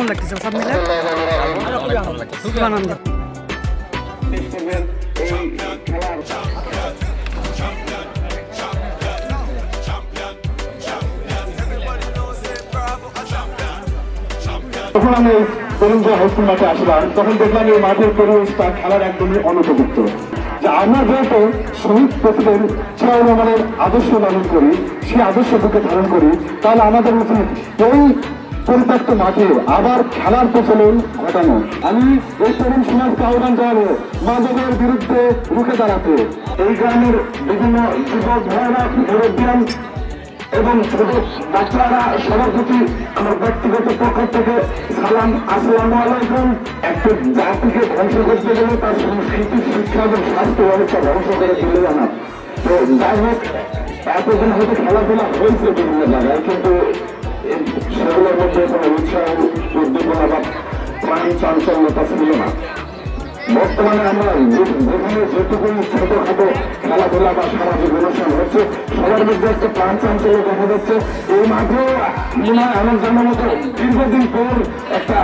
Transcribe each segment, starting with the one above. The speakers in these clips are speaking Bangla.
লাগতেছে সব মিলে? খুবই আনন্দ। যখন আমি করিমগঞ্জ হাইস্কুল মাঠে আসলাম তখন দেখলাম এই মাঠের পরিবেশটা খেলার একদমই অনুপযুক্ত। যে আমরা যেহেতু শহীদ প্রেসিডেন্ট জিয়াউর রহমানের আদর্শ ধারণ করি, সেই আদর্শকে ধারণ করি, তাহলে আমাদের উচিত এই পরিত্যক্ত মাঠে আবার খেলার প্রচলন ঘটানো। আমি এই তরুণ সমাজকে আহ্বান জানাবো মাদকের বিরুদ্ধে রুখে দাঁড়াতে। এই গ্রামের বিভিন্ন যুবক ভাইরা, মুরব্বিয়ান এবং ছোট বাচ্চারা সবার প্রতি আমার ব্যক্তিগত পক্ষ থেকে সালাম, আসসালামু আলাইকুম। একটা জাতিকে ধ্বংস করতে গেলে তার সংস্কৃতি, শিক্ষা এবং স্বাস্থ্য ব্যবস্থা ধ্বংস করে তুলে জানা। তো যাই হোক, এতদিন হয়তো খেলাধুলা হয়েছে বিভিন্ন জায়গায়, কিন্তু সেগুলোর মধ্যে কোনো উৎসাহ, উদ্দীপনা বা প্রাণী চাঞ্চল্যতা ছিল না। বর্তমানে আমরা যেখানে যেটুকু ছোটখাটো খেলাধুলা বা সামাজিক অনুষ্ঠান হচ্ছে, সবার মধ্যে একটা প্রাণ চাঞ্চল্য দেখা যাচ্ছে। এই মাঠেও মনে হয় আমার জানার মতো দীর্ঘদিন পর একটা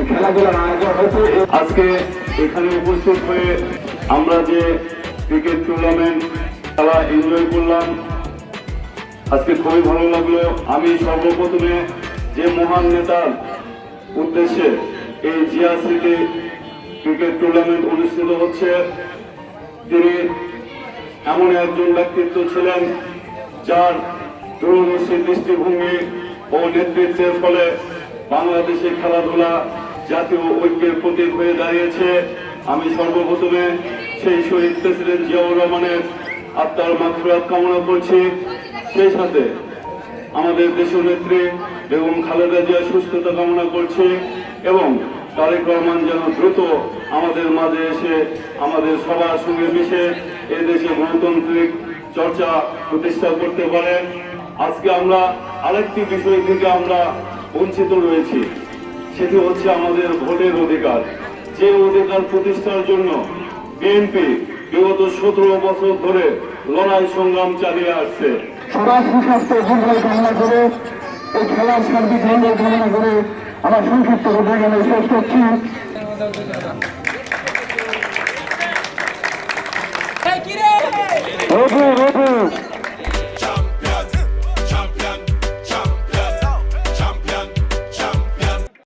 খেলাধুলার আয়োজন হয়েছে। আজকে এখানে উপস্থিত হয়ে আমরা যে ক্রিকেট টুর্নামেন্ট খেলা এনজয় করলাম, আজকে খুবই ভালো লাগলো। আমি সর্বপ্রথমে যে মহান নেতার উদ্দেশ্যে এই জিয়া স্মৃতি ক্রিকেট টুর্নামেন্ট অনুষ্ঠিত হচ্ছে, তিনি এমন একজন ব্যক্তিত্ব ছিলেন যার দূরদর্শী দৃষ্টিভঙ্গি ও নেতৃত্বের ফলে বাংলাদেশের খেলাধুলা জাতীয় ঐক্যের প্রতীক হয়ে দাঁড়িয়েছে। আমি সর্বপ্রথমে সেই শহীদ প্রেসিডেন্ট জিয়াউর রহমানের আত্মার মাগফিরাত কামনা করছি। সেই সাথে আমাদের দেশীয় নেত্রী বেগম খালেদা জিয়ার সুস্থতা কামনা করছি এবং তারেক রহমান যেন দ্রুত আমাদের মাঝে এসে আমাদের সবার সঙ্গে মিশে এই দেশে গণতান্ত্রিক চর্চা প্রতিষ্ঠা করতে পারেন। আজকে আমরা আরেকটি বিষয় থেকে আমরা বঞ্চিত রয়েছি, সেটি হচ্ছে আমাদের ভোটের অধিকার। যে অধিকার প্রতিষ্ঠার জন্য বিএনপি বিগত 17 বছর ধরে লড়াই সংগ্রাম চালিয়ে আসছে। সবার সুস্বাস্থ্য দীর্ঘায়ু কামনা করে, এই খেলার সার্বিক মঙ্গল কামনা করে আমার সংক্ষিপ্ত কথা এখানে শেষ করছি। কিরে